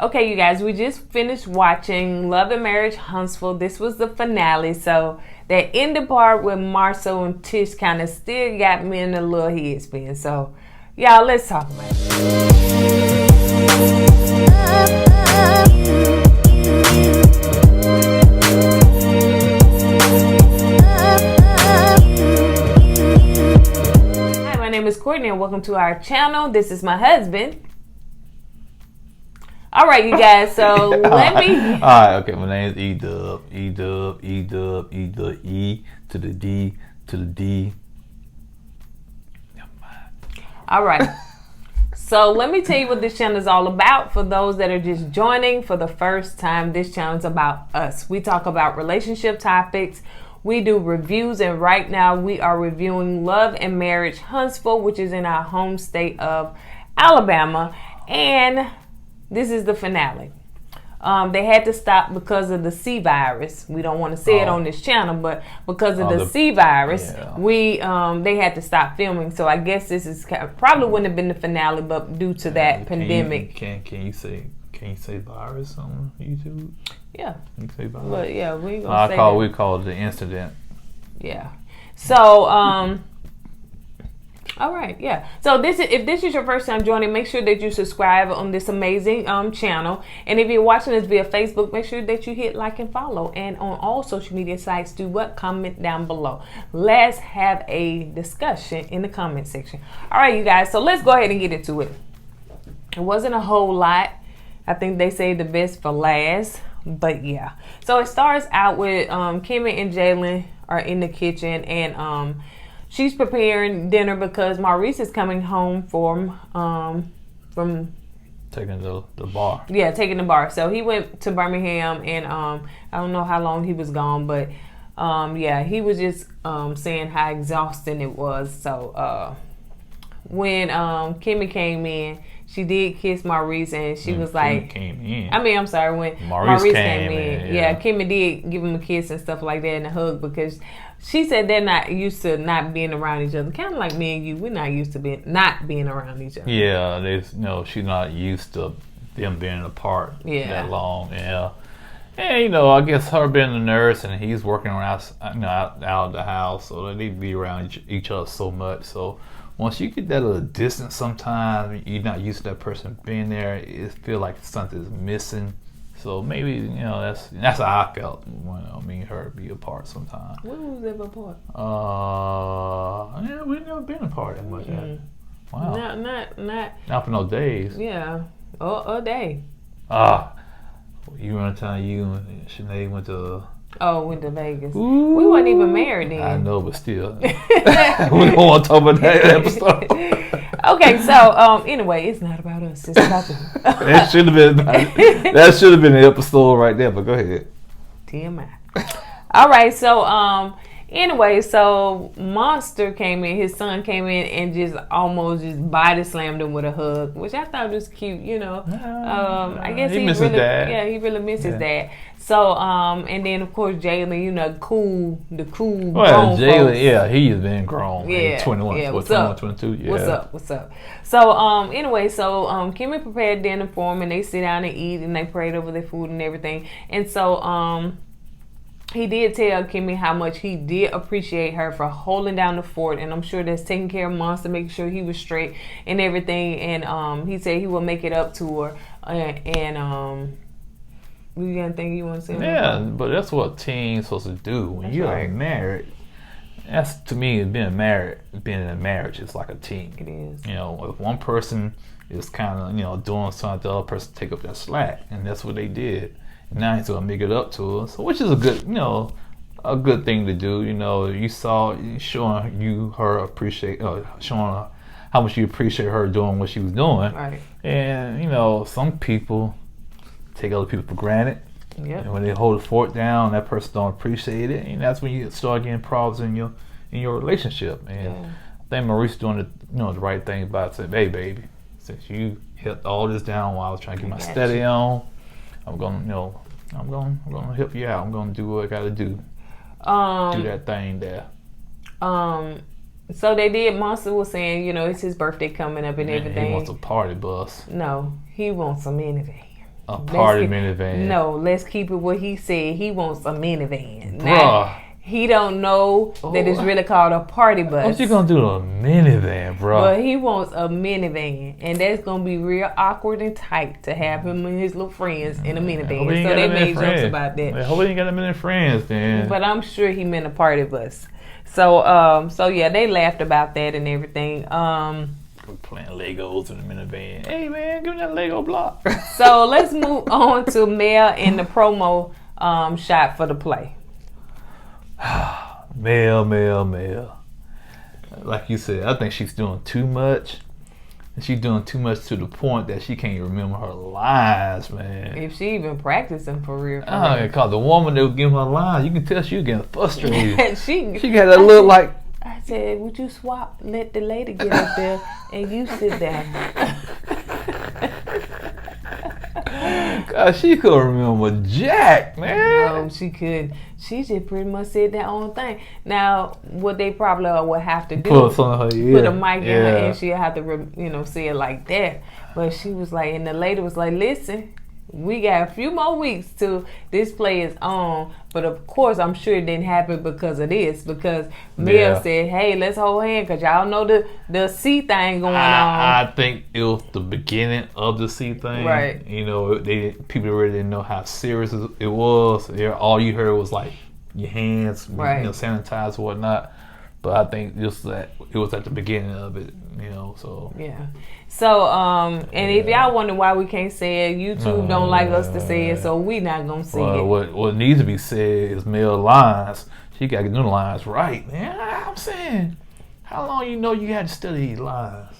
Okay, you guys, we just finished watching Love and Marriage Huntsville. This was the finale. So that ending part with Marcel and Tish kind of still got me in a little head spin. So, y'all, let's talk about it. Hi, my name is Kourtney and welcome to our channel. This is my husband. All right, you guys, so let me... All right, okay, my name is E-Dub, E-Dub, E-Dub, E-Dub, E to the D, to the D. All right. So let me tell you what this channel is all about. For those that are just joining for the first time, this channel is about us. We talk about relationship topics. We do reviews, and right now we are reviewing Love and Marriage Huntsville, which is in our home state of Alabama. And... this is the finale. They had to stop because of the C virus. We don't want to say it on this channel, but because of the C virus, they had to stop filming. So I guess this is probably wouldn't have been the finale, but due to that pandemic. Can you say virus on YouTube? Yeah. You can say virus. But yeah, we gonna say that. We call it the incident. Yeah. So all right, yeah. So if this is your first time joining, make sure that you subscribe on this amazing channel. And if you're watching this via Facebook, make sure that you hit like and follow. And on all social media sites, do what? Comment down below. Let's have a discussion in the comment section. All right, you guys. So let's go ahead and get into it. It wasn't a whole lot. I think they saved the best for last. But yeah. So it starts out with Kimmie and Jalen are in the kitchen, and she's preparing dinner because Maurice is coming home from taking the bar. Yeah, taking the bar. So he went to Birmingham, and I don't know how long he was gone, but yeah, he was just saying how exhausting it was. So when Kimmie came in, she did kiss Maurice, and she was like, I'm sorry, when Maurice came in. Yeah, Kimmie did give him a kiss and stuff like that and a hug, because she said they're not used to not being around each other. Kind of like me and you, we're not used to not being around each other. Yeah, she's not used to them being apart that long. Yeah, and I guess her being a nurse and he's working around, out of the house, so they need to be around each other so much. So once you get that little distance, sometimes you're not used to that person being there. It feels like something's missing. So maybe, that's how I felt when me and her be apart sometimes. When was they apart? Yeah, we've never been apart that much. Mm-hmm. Wow. Not for no days. Yeah, a day. You want to tell you and Sinead went to... went to Vegas. Ooh, we weren't even married then. I know, but still. We don't want to talk about that episode. Okay, so anyway, it's not about us. It's about them. That should have been the episode right there. But go ahead. TMI. All right, so anyway, so Monster came in. His son came in and just almost just body slammed him with a hug, which I thought was cute. I guess he misses really, dad. Yeah, he really misses dad. So, and then of course Jalen, the cool grown Jalen, folks. yeah, he's been grown. Yeah, 21, yeah. What's 21, up? 22. Yeah. What's up? So, anyway, so Kimmie prepared dinner for him, and they sit down and eat, and they prayed over their food and everything. And so, he did tell Kimmie how much he did appreciate her for holding down the fort, and I'm sure that's taking care of Monster, making sure he was straight and everything. And he said he will make it up to her, and you got anything you want to say? Yeah, but that's what teens supposed to do when you're married. That's, to me, being in a marriage is like a team. It is. If one person is kind of doing something, the other person take up that slack, and that's what they did. And now he's gonna make it up to her, so which is a good thing to do. You saw showing her how much you appreciate her doing what she was doing. Right. And some people take other people for granted. Yeah. And when they hold the fort down, that person don't appreciate it, and that's when you start getting problems in your relationship. And I think Maurice doing the right thing about saying, "Hey, baby, since you held all this down while I was trying to get my steady on, I'm gonna help you out. I'm gonna do what I gotta do. Do that thing there." So they did. Monster was saying, it's his birthday coming up and everything. He wants a party bus. No, he wants some anything. A party minivan. No, let's keep it what he said. He wants a minivan. Bruh. Now, he don't know that it's really called a party bus. What you gonna do to a minivan, bro? But he wants a minivan, and that's gonna be real awkward and tight to have him and his little friends in a minivan. So they made jokes about that. I hope he ain't got that many friends, then. But I'm sure he meant a party bus. So yeah, they laughed about that and everything. We're playing Legos in the minivan. Hey man, give me that Lego block. So let's move on to Mel and the promo shot for the play. Mel. Like you said, I think she's doing too much. She's doing too much to the point that she can't remember her lines, man. If she even practicing for real. Cause the woman that was giving her lines, you can tell she was getting frustrated. she had that look like. I said, would you swap? Let the lady get up there and you sit down. God, she couldn't remember Jack, man. No, she couldn't. She just pretty much said that own thing. Now, what they probably would have to do, put a mic in her and she'll have to, say it like that. But she was like, and the lady was like, listen, we got a few more weeks till this play is on. But of course, I'm sure it didn't happen because of this. Because Mel said, hey, let's hold hands because y'all know the C thing going on. I think it was the beginning of the C thing. Right. People really didn't know how serious it was. All you heard was like your hands, sanitized and whatnot. But I think it was at the beginning of it, so. Yeah. So, and if y'all wonder why we can't say it, YouTube don't like us to say it, so we not going to say it. What needs to be said is Mel lines. She got to get them lines right, man. I'm saying, how long you had to study these lines?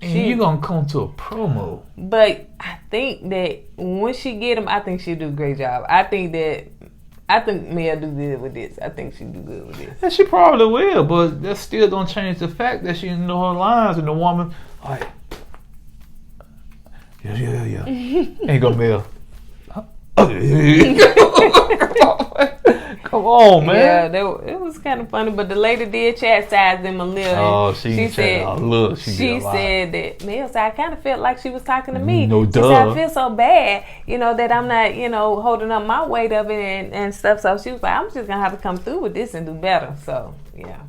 And you going to come to a promo. But I think that when she get them, I think she'll do a great job. I think Mel do good with this. I think she do good with this. And she probably will, but that still don't change the fact that she didn't know her lines and the woman, like, yeah. Ain't go Mel. Come on, man. Yeah, it was kind of funny, but the lady did chastise them a little. Oh, she said, she said that Mel said, I kind of felt like she was talking to me. No, she said, I feel so bad, that I'm not, holding up my weight of it and stuff. So she was like, I'm just gonna have to come through with this and do better. So yeah,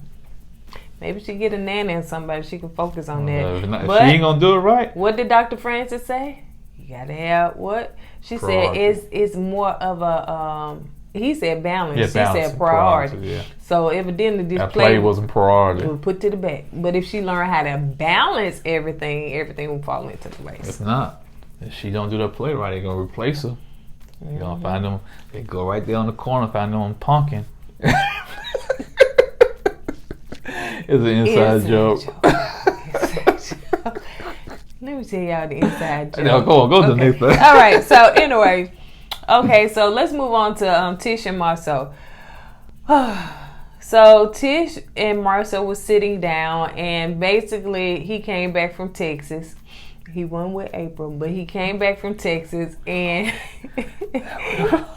maybe she get a nanny or somebody she can focus on that. If she ain't gonna do it right. What did Dr. Francis say? You gotta have what? She said it's more of a he said balance. She said priority. Yeah. So evidently this play wasn't priority. It was put to the back. But if she learned how to balance everything will fall into place. It's not. If she don't do that play right, they're gonna replace her. You're gonna find them. They go right there on the corner, find them punking. It's an inside joke. Let me tell y'all the inside joke. No, go to the next thing. All right. So anyway. Okay, so let's move on to Tish and Marcel. So Tish and Marcel was sitting down, and basically he came back from Texas. He went with April, but he came back from Texas, and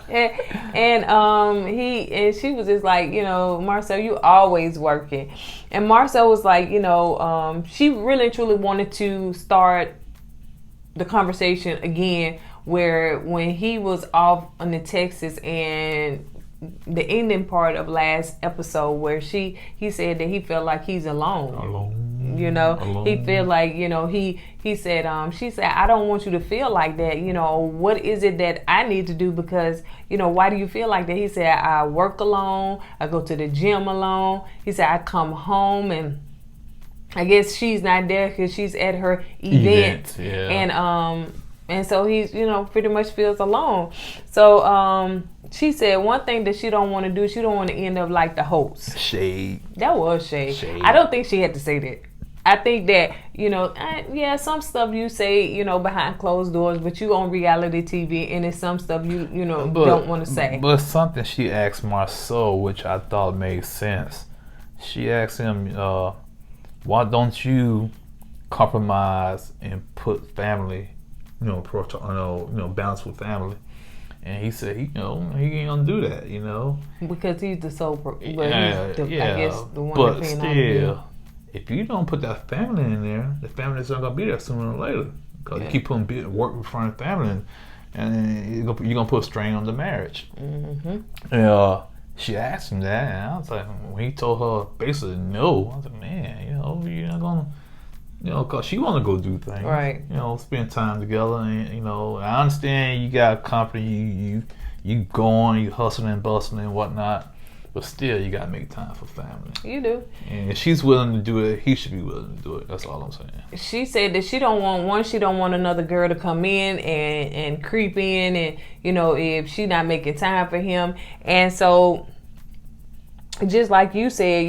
and she was just like, Marcel, you always working. And Marcel was like, she really truly wanted to start the conversation again, where when he was off on the Texas and the ending part of last episode where he said that he felt like he's alone. He feel like, he said, she said, I don't want you to feel like that. What is it that I need to do? Because, why do you feel like that? He said, I work alone. I go to the gym alone. He said, I come home and I guess she's not there because she's at her event. Yeah. And so he's, pretty much feels alone. So she said one thing that she don't want to do, she don't want to end up like the host. Shade. That was shade. I don't think she had to say that. I think that, some stuff you say, behind closed doors, but you on reality TV, and it's some stuff you don't want to say. But something she asked Marceau, which I thought made sense. She asked him, why don't you compromise and put family, balance with family? And he said, he ain't gonna do that, because he's the sole, I guess the one. But still, if you don't put that family in there, the family's not gonna be there sooner or later. Because you keep putting work in front of family, and you're gonna put a strain on the marriage. She asked him that, and I was like, when he told her basically no, I was like, man, you're not gonna, cause she wanna go do things, right? Spend time together, and I understand you got a company, you going, you hustling and bustling and whatnot. But still, you gotta make time for family. You do. And if she's willing to do it, he should be willing to do it. That's all I'm saying. She said that she don't want another girl to come in and creep in, and if she not making time for him. And so, just like you said,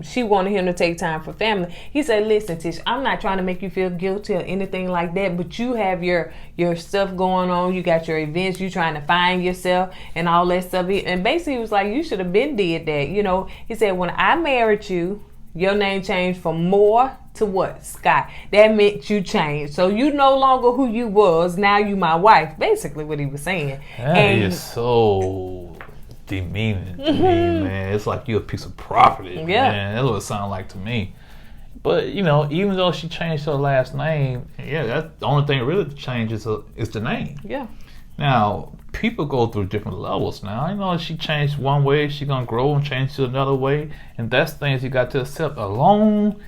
she wanted him to take time for family. He said, listen, Tish, I'm not trying to make you feel guilty or anything like that, but you have your stuff going on. You got your events. You trying to find yourself and all that stuff. And basically, he was like, you should have been did that. He said, when I married you, your name changed from Moore to what? Scott. That meant you changed. So you no longer who you was. Now you my wife. Basically what he was saying. That is so demeaning to me, man. It's like you're a piece of property, man. That's what it sounds like to me. But even though she changed her last name, that's the only thing that really changes is the name. Yeah. Now people go through different levels. Now she changed one way, she gonna grow and change to another way, and that's things you got to accept, as long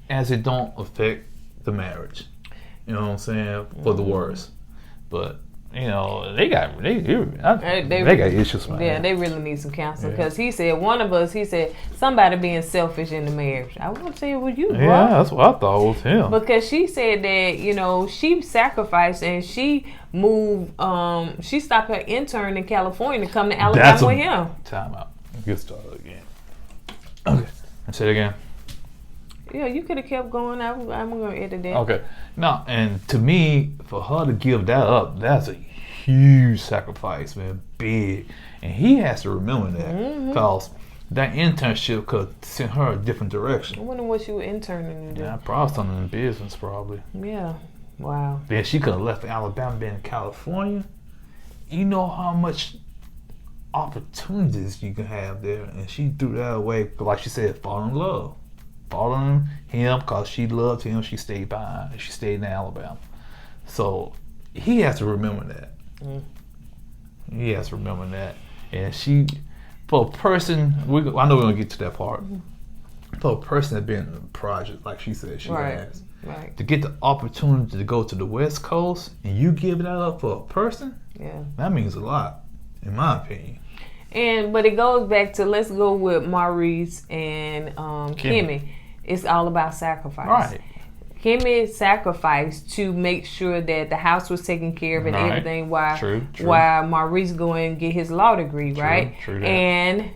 as it don't affect the marriage. You know what I'm saying? For the worse, but. They got issues, man. Yeah, they really need some counseling, because he said somebody being selfish in the marriage. I want to say it was you, bro. Yeah, that's what I thought was him. Because she said that she sacrificed and she moved. She stopped her intern in California to come to Alabama with him. Time out. Get started again. Okay, say it again. Yeah, you could have kept going. I'm gonna edit that. Okay. No, and to me, for her to give that up, that's a huge sacrifice, man. Big. And he has to remember that, because that internship could send her a different direction. I wonder what she was interning to do. Yeah, probably something in business, probably. Yeah. Wow. Then she could have left Alabama, been in California. You know how much opportunities you can have there, and she threw that away. Like she said, fall in love. Following him because she loved him. She stayed behind. She stayed in Alabama. So he has to remember that. He has to remember that. And she, for a person, I know we're going to get to that part. For a person that's been in a project, like she said she has, to get the opportunity to go to the West Coast and you give that up for a person, that means a lot, in my opinion. But it goes back to, let's go with Maurice and Kimmie. It's all about sacrifice. Right. Kimmie sacrificed to make sure that the house was taken care of and everything while Maurice go and get his law degree, right? True that. And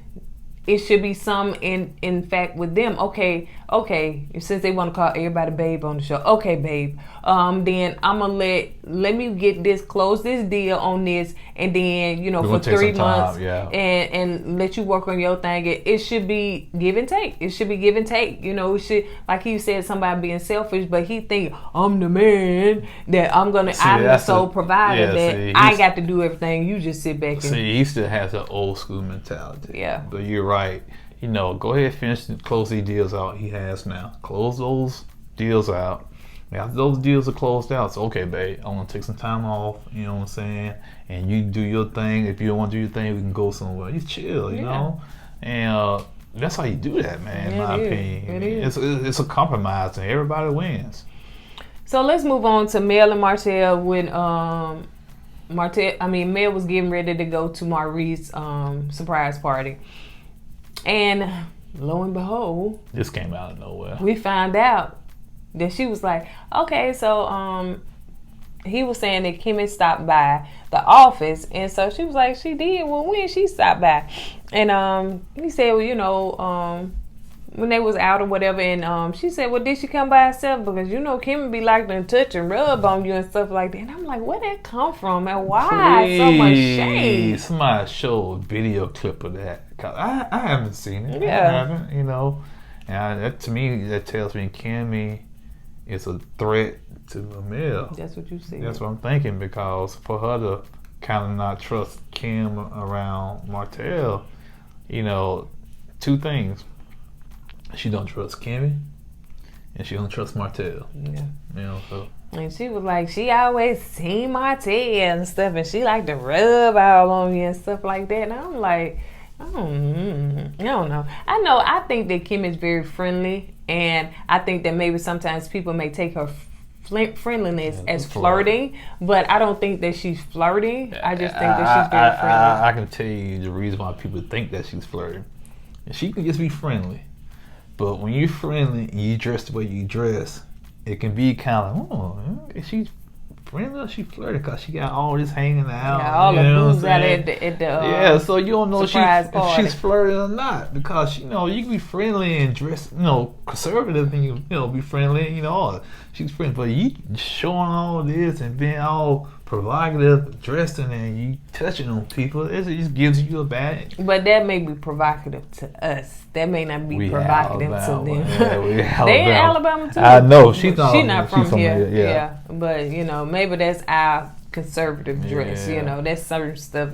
it should be some in fact with them. Okay, since they want to call everybody babe on the show. Okay, babe. Then I'm gonna let me get close this deal on this, and then for 3 months, and let you work on your thing. It should be give and take. It should be give and take. It should, like he said, somebody being selfish, but he think I'm the man that I'm the sole provider that I got to do everything. You just sit back. He still has an old school mentality. Yeah, but you're right. Go ahead, close these deals out he has now. Close those deals out. After those deals are closed out, so okay, babe, I'm going to take some time off, you know what I'm saying? And you do your thing. If you don't want to do your thing, we can go somewhere. You chill, you know? And that's how you do that, man, in my opinion. It's a compromise, and everybody wins. So let's move on to Mel and Martell. When Mel was getting ready to go to Maurice's surprise party. And lo and behold, this came out of nowhere. We found out that she was like, okay, so he was saying that Kimmie stopped by the office, and so she was like, she did. Well, when she stopped by, and he said, well, when they was out or whatever, and she said, well, did she come by herself? Because Kimmie be like to touch and rub on you and stuff like that. And I'm like, where that come from, and why so much shade? Somebody showed a video clip of that. I haven't seen it. Yeah. I haven't, And that, to me, that tells me Kimmie is a threat to Mel. That's what you said. That's what I'm thinking, because for her to kind of not trust Kim around Martell, two things. She don't trust Kimmie, and she don't trust Martell. Yeah. So And she was like, she always seen my tail and stuff, and she like to rub all on you and stuff like that. And I'm like, I don't know. I think that Kim is very friendly, and I think that maybe sometimes people may take her friendliness as flirting, but I don't think that she's flirting. I just think that she's very friendly. I can tell you the reason why people think that she's flirting. And she can just be friendly. But when you're friendly and you dress the way you dress, it can be kind of, is she friendly or she flirting? Because she got all this hanging out. Yeah, all the boobs out at the so you don't know if she's flirting or not. Because, you can be friendly and dress, conservative and, be friendly, she's friendly. But you showing all this and being all provocative, dressing and you touching on people, it just gives you a bad. But that may be provocative to us. That may not be provocative to them. Yeah, they in Alabama too. I know she's not from here. Yeah, but maybe that's our conservative dress. That's certain stuff.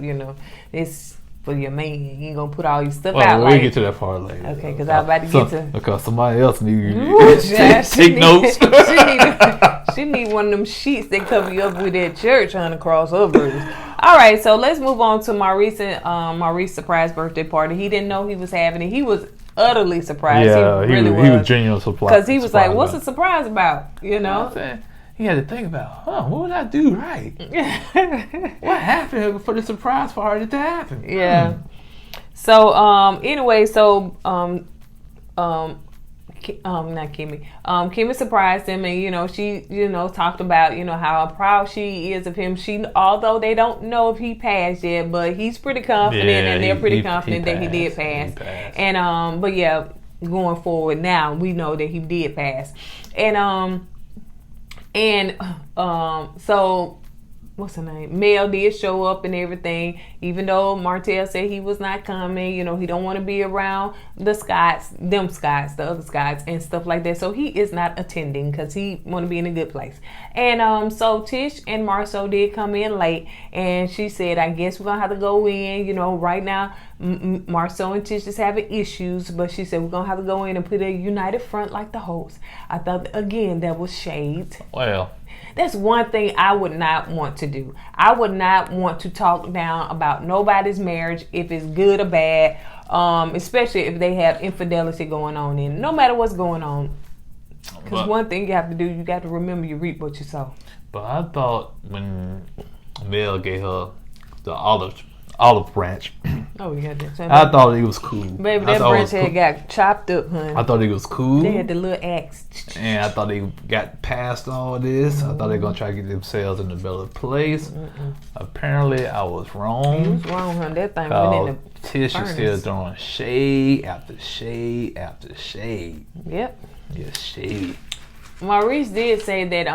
It's for your man. You ain't gonna put all your stuff out. We'll get to that part later. Okay, because I'm about to get to. Because somebody else needs take notes. She need one of them sheets that cover you up with that church on the crossovers. All right, so let's move on to Maurice's surprise birthday party. He didn't know he was having it. He was utterly surprised. Yeah, he was genuinely surprised. Because he was like, "What's the surprise about?" He had to think about, what would I do right? What happened for the surprise party to happen? Yeah. So anyway, not Kimmie. Kimmie surprised him, and she talked about how proud she is of him. Although they don't know if he passed yet, but he's pretty confident, and they're pretty confident that he did pass. And but yeah, going forward now we know that he did pass, so what's her name? Mel did show up and everything, even though Martell said he was not coming. He don't want to be around the other Scotts and stuff like that. So he is not attending because he want to be in a good place. And so Tish and Marceau did come in late, and she said, I guess we're going to have to go in. Right now, Marceau and Tish is having issues, but she said, we're going to have to go in and put a united front like the host. I thought, again, that was shade. Well, that's one thing I would not want to do. I would not want to talk down about nobody's marriage, if it's good or bad, especially if they have infidelity going on in, no matter what's going on. Because one thing you have to do, you got to remember you reap what you sow. But I thought when Mel gave her the olive branch, oh yeah, I thought it was cool. Baby, that branch had got chopped up, honey. I thought it was cool. They had the little axe. And I thought they got past all this. I thought they were going to try to get themselves in a better place. Apparently, I was wrong. You was wrong, honey. That thing went in the Tish is still throwing shade after shade after shade. Yep. Yeah, shade. Maurice did say that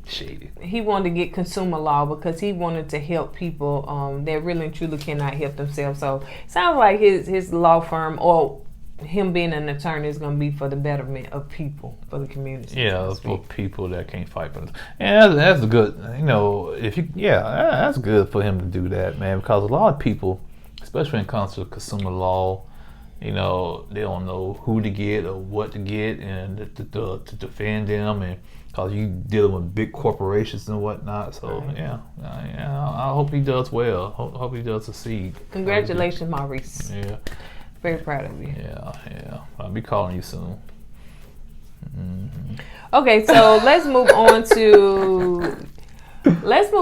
shady. He wanted to get consumer law because he wanted to help people that really and truly cannot help themselves. So sounds like his law firm or him being an attorney is going to be for the betterment of people, for the community. Yeah, for people that can't fight for them. And that's good. That's good for him to do that, man. Because a lot of people, especially when it comes to consumer law, they don't know who to get or what to get and to defend them, and because you dealing with big corporations and whatnot. So I hope he does well. Hope he does succeed. Congratulations, Maurice. Yeah, very proud of you. Yeah. I'll be calling you soon. Mm-hmm. Okay, so let's move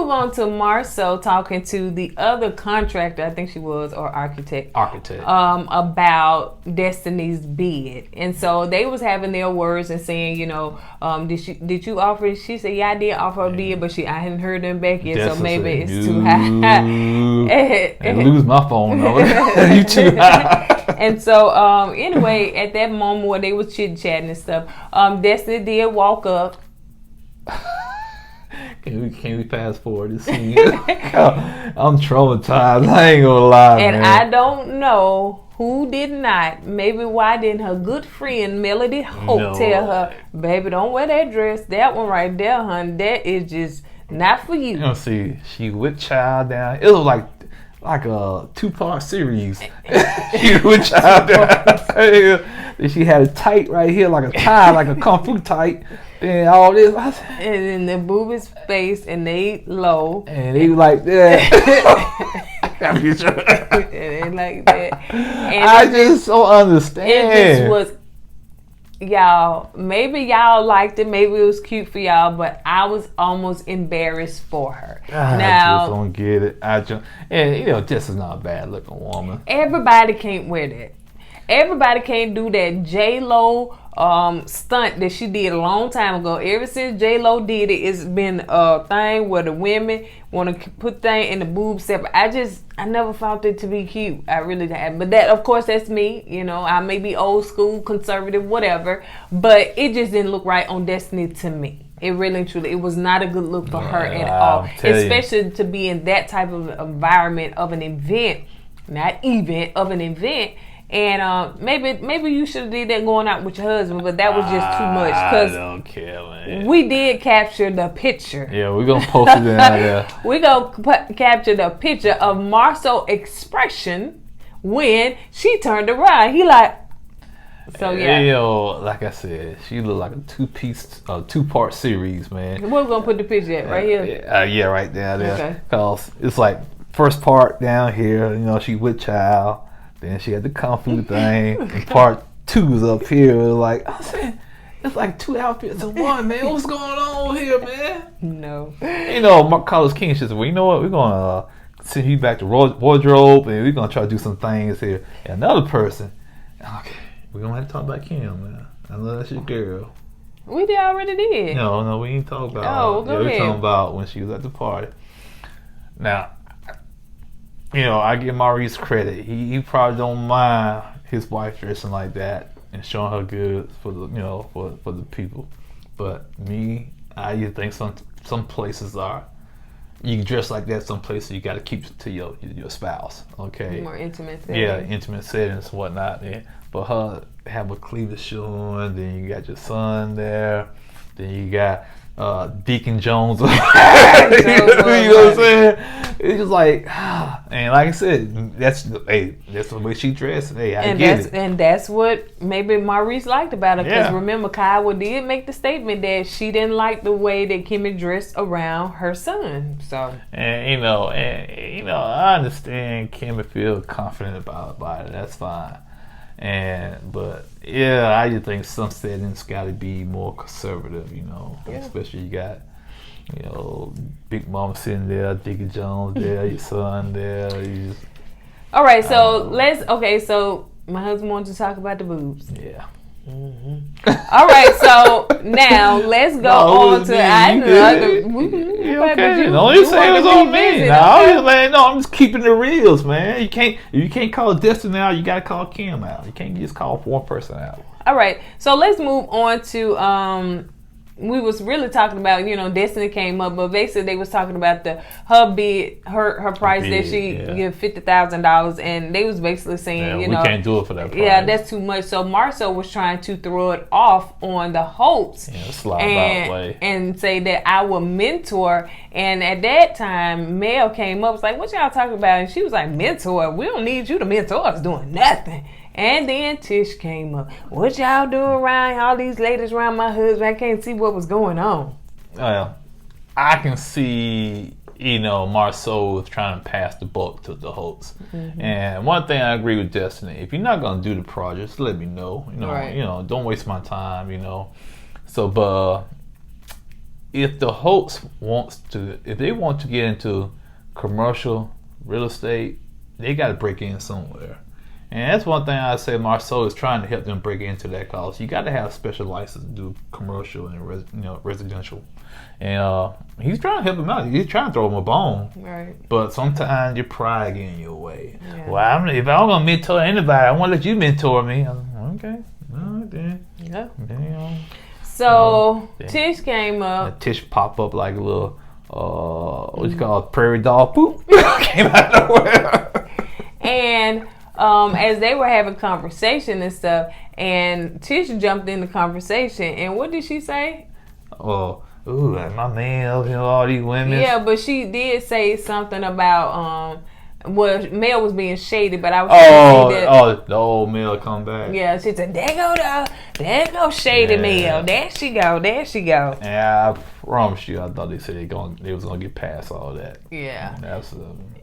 on to Marceau talking to the other contractor, I think she was, or architect. About Destiny's bid. And so they was having their words and saying, did you offer? She said, yeah, I did offer a bid, but I hadn't heard them back yet, so maybe it's too high. And lose my phone number. You too high. And so, anyway, at that moment where they was chit-chatting and stuff, Destiny did walk up. Can we fast forward this scene? I'm traumatized. I ain't gonna lie, and man. I don't know who did not. Maybe why didn't her good friend Melody Hope tell her, baby, don't wear that dress. That one right there, hon, that is just not for you. See, she whipped child down. It was like a 2-part series. She whipped child down. Then she had a tight right here, like a tie, like a kung fu tight. And all this. And then the boobies face and they low. And they like that. And they like that. And I just don't understand. It just was, y'all, maybe y'all liked it. Maybe it was cute for y'all. But I was almost embarrassed for her. I just don't get it. And this is not a bad looking woman. Everybody can't wear that. Everybody can't do that J-Lo stunt that she did a long time ago. Ever since J-Lo did it, it's been a thing where the women want to put things in the boobs separate. I never found it to be cute. I really didn't. But that, of course, that's me. I may be old school, conservative, whatever. But it just didn't look right on Destiny to me. It really and truly, it was not a good look for her at all. Especially to be in that type of environment of an event, of an event. And maybe you should have did that going out with your husband, but that was just too much. I don't care, man. We did capture the picture. Yeah, we're going to post it down there. We're going to capture the picture of Marceau's expression when she turned around. He like, so yeah. Like I said, she looked like a two-part series, man. We're going to put the picture at right here. Yeah, right down there. Okay. Because it's like first part down here, she with child. Then she had the kung fu thing. And part 2 is up here. Like, I'm saying, it's like 2 outfits in one, man. What's going on here, man? No. Mark Carlos King says, well, you know what? We're going to send you back to wardrobe, and we're going to try to do some things here. And another person, okay, we're going to have to talk about Kim, man. I know that's your girl. We already did. No, we ain't talking about go ahead. We're talking about when she was at the party. Now, I give Maurice credit. He probably don't mind his wife dressing like that and showing her goods for the for the people. But me, I used to think some places you can dress like that. Some places you got to keep it to your spouse. Okay. More intimate settings. Yeah, intimate settings and whatnot. Yeah. But her have a cleavage showing. Then you got your son there. Then you got Deacon Jones. You know what I'm saying? It's just like, and like I said, that's the way she dressed. Hey, I get it. And that's what maybe Maurice liked about her. Because remember, Kyle did make the statement that she didn't like the way that Kimmie dressed around her son. So, and I understand Kimmie feel confident about it. That's fine. But I just think some settings got to be more conservative, especially you got, Big Mama sitting there, Dickie Jones there, your son there. All right, so so my husband wants to talk about the boobs. Yeah. Mm-hmm. All right, so now let's go on to. Okay. Don't you say it was on me. I'm just keeping the reels, man. You can't call Destiny out. You gotta call Kim out. You can't just call one person out. All right, so let's move on to we was really talking about, Destiny came up, but basically they was talking about her bid, her price that she give $50,000, and they was basically saying, we can't do it for that price. Yeah, that's too much. So Marceau was trying to throw it off on the Holtz and say that I will mentor. And at that time, Mel came up, was like, "What y'all talking about?" And she was like, "Mentor? We don't need you to mentor us doing nothing." And then Tish came up. "What y'all doing around all these ladies around my husband? I can't see what was going on." Well, I can see, Marceau was trying to pass the buck to the Holtz. Mm-hmm. And one thing I agree with Destiny, if you're not going to do the project, just let me know. Right. Don't waste my time, So, but if the Holtz if they want to get into commercial real estate, they got to break in somewhere. And that's one thing I say Marceau is trying to help them break into that cause. You got to have a special license to do commercial and residential. And he's trying to help them out. He's trying to throw them a bone. Right. But sometimes your pride get in your way. Yeah. Well, if I'm going to mentor anybody, I want to let you mentor me. Okay. All right then. Yeah. Then, so Tish came up. Tish popped up like a little, what you call it, prairie dog poop. Came out of nowhere. And as they were having conversation and stuff, and Tish jumped in the conversation, and what did she say? Like my man, all these women. Yeah, but she did say something about Well, Mel was being shady, but I was trying to say that. The old Mel come back. Yeah, she said, there go shady Mel. There she go. Yeah, I promise you, I thought they said they was gonna get past all that. Yeah. That's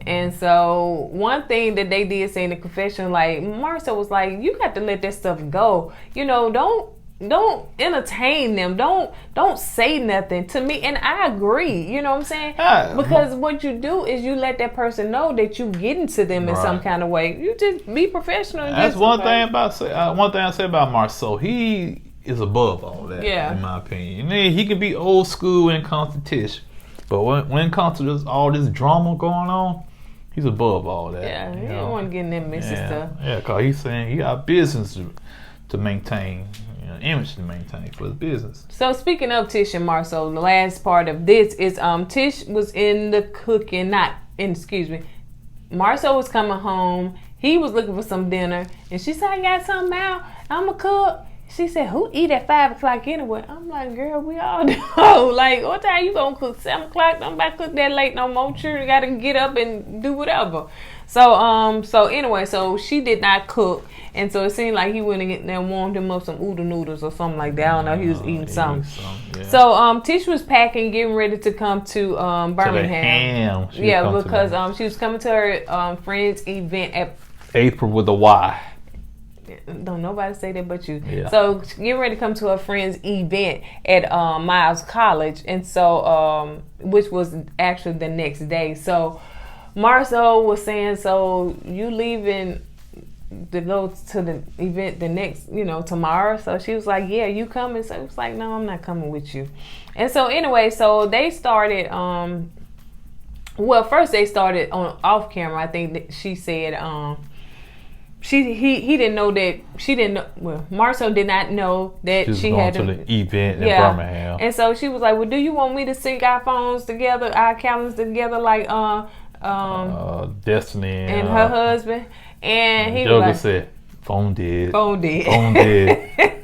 and so one thing that they did say in the confession, like Marcel was like, you got to let that stuff go. You know, don't entertain them. Don't say nothing to me. And I agree. You know what I'm saying? Because what you do is you let that person know that you get into them in some kind of way. You just be professional. That's one thing I say about Marcel. He is above all that. Yeah. In my opinion. And he can be old school when it comes to Tish, but when it comes to all this drama going on, he's above all that. Yeah. He don't want to get in that messy stuff. Yeah, because he's saying he got business to maintain. Image to maintain for his business. So speaking of Tish and Marcel, the last part of this is Tish was in the cooking, Marcel was coming home. He was looking for some dinner, and she said, I got something out. I'ma cook. She said, who eat at 5 o'clock anyway? I'm like, girl, we all know. Like, what time you gonna cook? 7 o'clock? Don't about to cook that late no more. Sure, you gotta get up and do whatever. So anyway, so she did not cook, and so it seemed like he went and warmed him up some oodle noodles or something like that. I don't know. He was eating something. Yeah. So Tish was packing, getting ready to come to Birmingham. Because she was coming to her friend's event at April with a Y. Don't nobody say that but you. Yeah. So getting ready to come to her friend's event at Miles College, and so which was actually the next day. So Marcel was saying, so you leaving to go to the event the next, tomorrow? So she was like, yeah, you coming? So it was like, no, I'm not coming with you. And so anyway, so they started, first they started on off camera. I think that she said, he didn't know that she didn't know. Well, Marcel did not know that she had to the event in Birmingham. And so she was like, well, do you want me to sync our phones together, our calendars together, like Destiny and her husband? And he Joker was like, said, phone dead.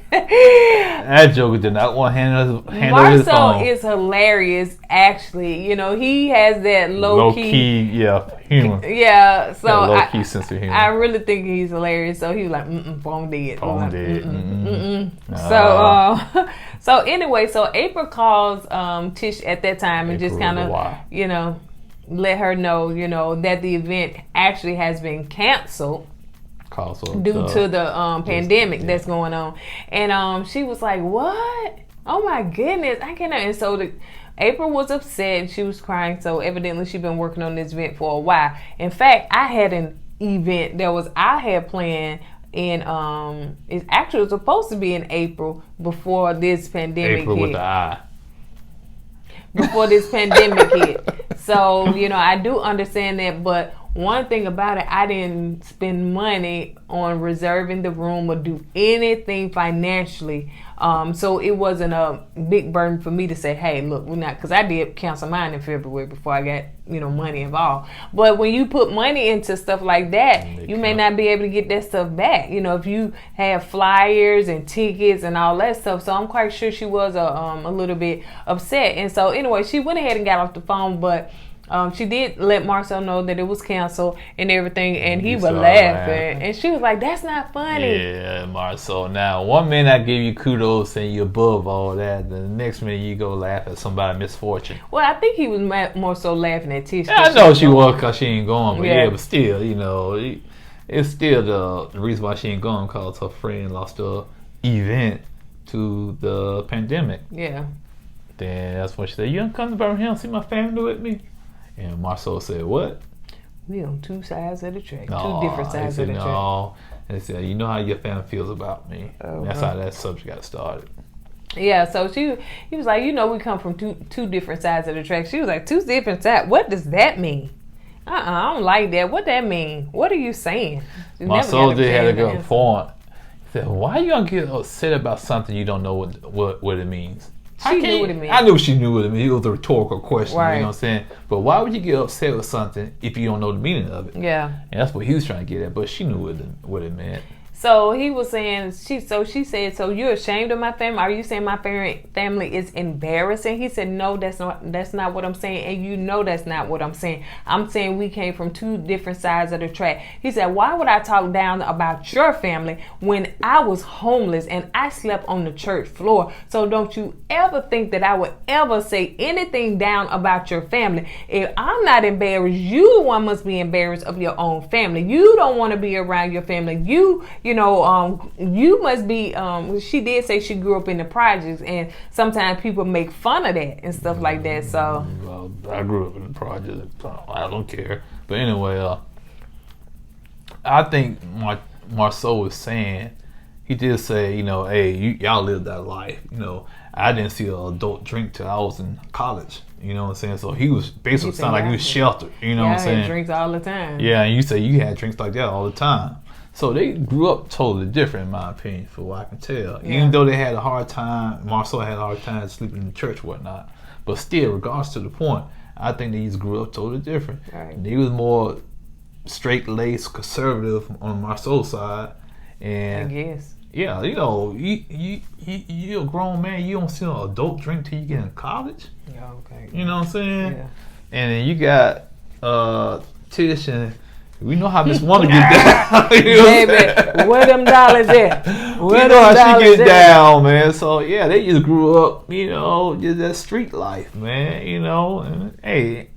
That Joker did not want to handle his phone. Marcel is hilarious, actually. He has that low key humor. Yeah, so low key sense of humor. I really think he's hilarious. So he was like, phone dead. Phone dead. So anyway, so April calls Tish at that time and just kind of, let her know, that the event actually has been canceled due to the pandemic that's going on. And she was like, what? Oh my goodness, I cannot. And so April was upset and she was crying. So evidently she'd been working on this event for a while. In fact, I had an event I had planned in it actually was supposed to be in April before this pandemic April hit. With the I. Before this pandemic hit. So, I do understand that, but one thing about it, I didn't spend money on reserving the room or do anything financially. So it wasn't a big burden for me to say, hey, look, we're not, because I did cancel mine in February before I got, money involved. But when you put money into stuff like that, you may not be able to get that stuff back. If you have flyers and tickets and all that stuff. So I'm quite sure she was a little bit upset. And so anyway, she went ahead and got off the phone, but she did let Marcel know that it was canceled and everything, and he was laughing. And she was like, that's not funny. Yeah, Marcel. Now, one minute I give you kudos saying you're above all that, the next minute you go laugh at somebody's misfortune. Well, I think he was more so laughing at Tish. Yeah, I know she was because she ain't going, but but still, it's still the reason why she ain't going because her friend lost her event to the pandemic. Yeah. Then that's when she said, you don't come to Birmingham, see my family with me? And Marcel said, what? We on two sides of the track. Two different sides of the track. No. And he said, you know how your family feels about me. That's how that subject got started. Yeah, so he was like, we come from two different sides of the track. She was like, two different sides? What does that mean? I don't like that. What that mean? What are you saying? Marcel did have a good point. He said, why are you going to get upset about something you don't know what it means? She knew what it meant. I knew she knew what it meant. It was a rhetorical question, right. You know what I'm saying? But why would you get upset with something if you don't know the meaning of it? Yeah. And that's what he was trying to get at, but she knew what it meant. So he was saying, she said, so you're ashamed of my family? Are you saying my family is embarrassing? He said, no, that's not what I'm saying. And you know that's not what I'm saying. I'm saying we came from two different sides of the track. He said, why would I talk down about your family when I was homeless and I slept on the church floor? So don't you ever think that I would ever say anything down about your family. If I'm not embarrassed, you the one must be embarrassed of your own family. You don't want to be around your family. You must be, she did say she grew up in the projects, and sometimes people make fun of that and stuff like that. So, well, I grew up in the projects. I don't care. But anyway, I think Marceau was saying, he did say, hey, y'all lived that life. I didn't see an adult drink till I was in college. You know what I'm saying? So he was basically sounding like he was sheltered. You know what I'm saying? I had drinks all the time. Yeah, and you say you had drinks like that all the time. So they grew up totally different, in my opinion, for what I can tell. Yeah. Even though they had a hard time, Marceau had a hard time sleeping in the church and whatnot. But still, regardless to the point, I think they just grew up totally different. Right. And he was more straight-laced, conservative on Marceau's side. And I guess. Yeah, you're a grown man. You don't see an adult drink till you get in college. Yeah, okay. You know what I'm saying? Yeah. And then you got Tish, and we know how Miss Wonder get down. Baby, where them dollars at? You know how she get down, man. So yeah, they just grew up, just that street life, man. And hey,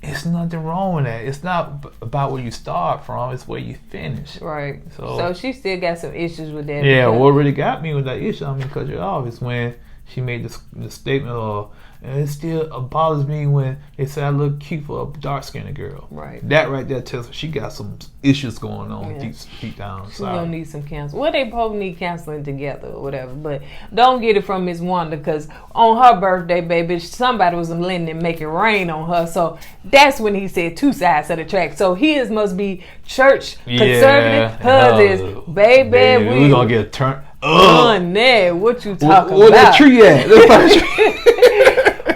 it's nothing wrong with that. It's not about where you start from; it's where you finish. Right. So she still got some issues with that. Yeah, what really got me with that issue, cut you off, is when she made the statement of, and it still bothers me when they say I look cute for a dark-skinned girl. Right. That right there tells her she got some issues going on deep down inside. She's going to need some counseling. Well, they both need counseling together or whatever. But don't get it from Miss Wanda, because on her birthday, baby, somebody was lending and make it rain on her. So that's when he said two sides of the track. So his must be church conservative. Hers is, baby, we're going to get turned. What you talking about? Where that tree at?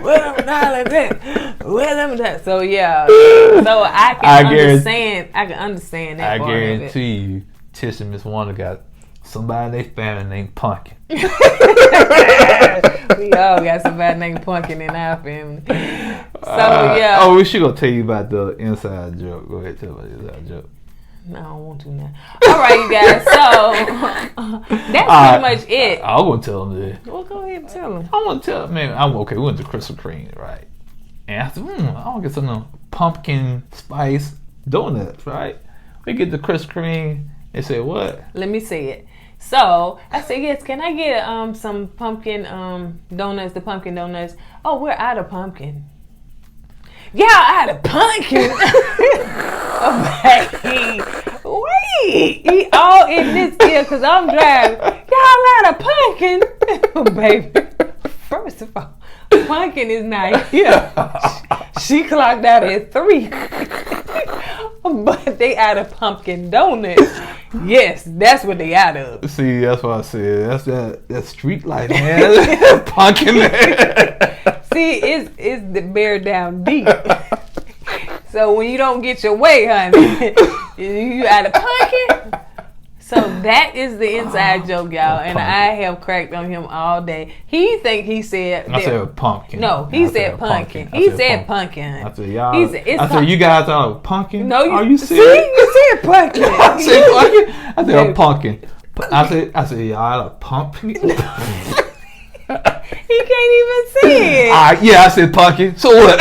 Where them dollars at? Where them that? So yeah. So I can understand that. I part guarantee you, Tish and Miss Wanda got somebody in their family named Pumpkin. We all got somebody named Pumpkin in our family. So yeah. Oh, we should go tell you about the inside joke. Go ahead, tell about the inside joke. No, I don't want to now. All right, you guys. So that's pretty much it. I want to tell them this. Well, go ahead and tell them. I want to tell them, man. We went to Krispy Kreme, right? And I said, I want to get some pumpkin spice donuts, right? We get the Krispy Kreme. They say, what? Let me say it. So I said, yes, can I get some pumpkin donuts, the pumpkin donuts? Oh, we're out of pumpkin. Y'all out of pumpkin? Wait. He all in this ear because I'm driving. Y'all out of pumpkin? Baby, first of all, pumpkin is not here. She clocked out at 3. But they out of pumpkin donuts. Yes, that's what they out of. See, that's what I said. That's that street life, man. Pumpkin, man. See, it's the bear down deep. So when you don't get your way, honey, you out of pumpkin. So that is the inside joke, y'all, and I have cracked on him all day. He think he said I said pumpkin. No, he said pumpkin. He said pumpkin. I said y'all. I said you guys are pumpkin. No, are you serious? See, you said pumpkin. I said pumpkin. I said a pumpkin. I said y'all are pumpkin. He can't even see it. Yeah, I said pumpkin. So what?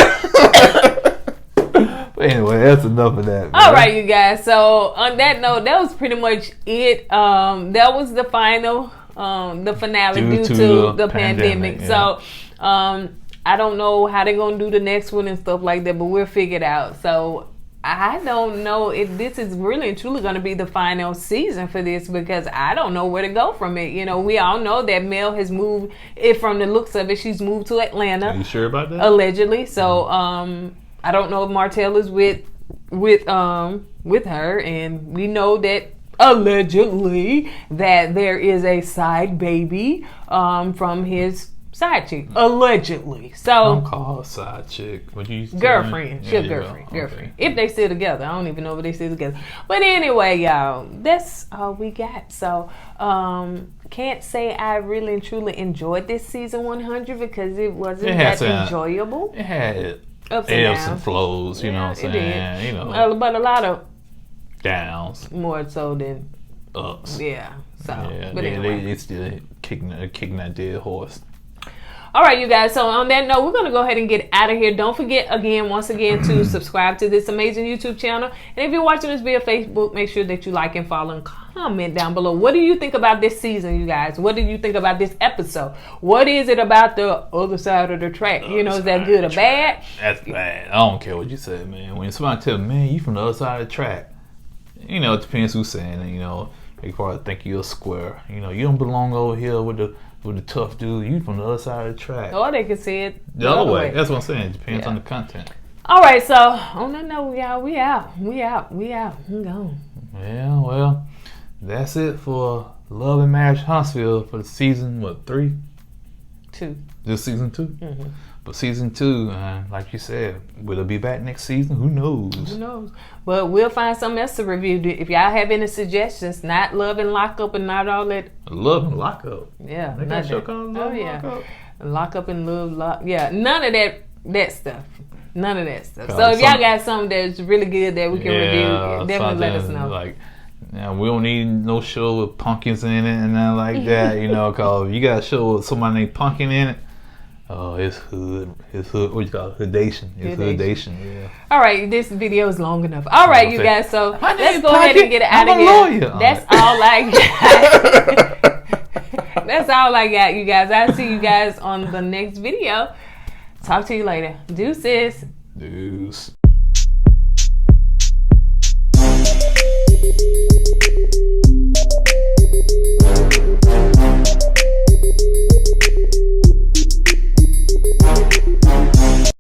But anyway, that's enough of that. Man. All right, you guys. So on that note, that was pretty much it. That was the final, the finale due to the pandemic. Yeah. So I don't know how they're gonna do the next one and stuff like that, but we'll figure it out. So I don't know if this is really and truly going to be the final season for this, because I don't know where to go from it. We all know that Mel has moved. From the looks of it, she's moved to Atlanta. Are you sure about that? Allegedly. So I don't know if Martell is with her, and we know that allegedly that there is a side baby from his side chick, allegedly. So don't call her side chick. What you girlfriend? She's girlfriend. Girlfriend. Okay. If they still together, I don't even know if they still together. But anyway, y'all, that's all we got. So can't say I really and truly enjoyed this season 100 because it wasn't that enjoyable. It had ups and flows. You know what I'm saying? You know, but a lot of downs more so than ups. Yeah. So, but anyway, they still kicking that dead horse. All right, you guys. So on that note, we're going to go ahead and get out of here. Don't forget, once again, to subscribe to this amazing YouTube channel. And if you're watching this via Facebook, make sure that you like and follow and comment down below. What do you think about this season, you guys? What do you think about this episode? What is it about the other side of the track? You know, is that good or bad? That's bad. I don't care what you say, man. When somebody tell me, man, you from the other side of the track, you know, it depends who's saying it, you know. They probably think you're a square. You know, you don't belong over here with the tough dude. You from the other side of the track. Or they can see it the other way. That's what I'm saying. It depends on the content. All right, so on that note, y'all, we out. I'm gone. Yeah, well, that's it for Love and Marriage Huntsville for the season, 3? 2. This season 2? Mm-hmm. But season 2, like you said, will it be back next season? Who knows? Who knows? But we'll find something else to review. If y'all have any suggestions, not Love and Lock Up and not all that. Love and Lock Up? Yeah. They got a show called Love and Lock Up? Lock Up and Love Lock. Yeah, none of that stuff. None of that stuff. So if y'all got something that's really good that we can review, definitely let us know. Like, we don't need no show with pumpkins in it and nothing like that, you know, because if you got a show with somebody named Pumpkin in it, oh, it's hood. What you call it? Hoodation. It's hoodation. Yeah. All right, this video is long enough. All right, you guys. So let's go ahead and get it out of here. That's all I got. That's all I got, you guys. I'll see you guys on the next video. Talk to you later. Deuces. Deuce.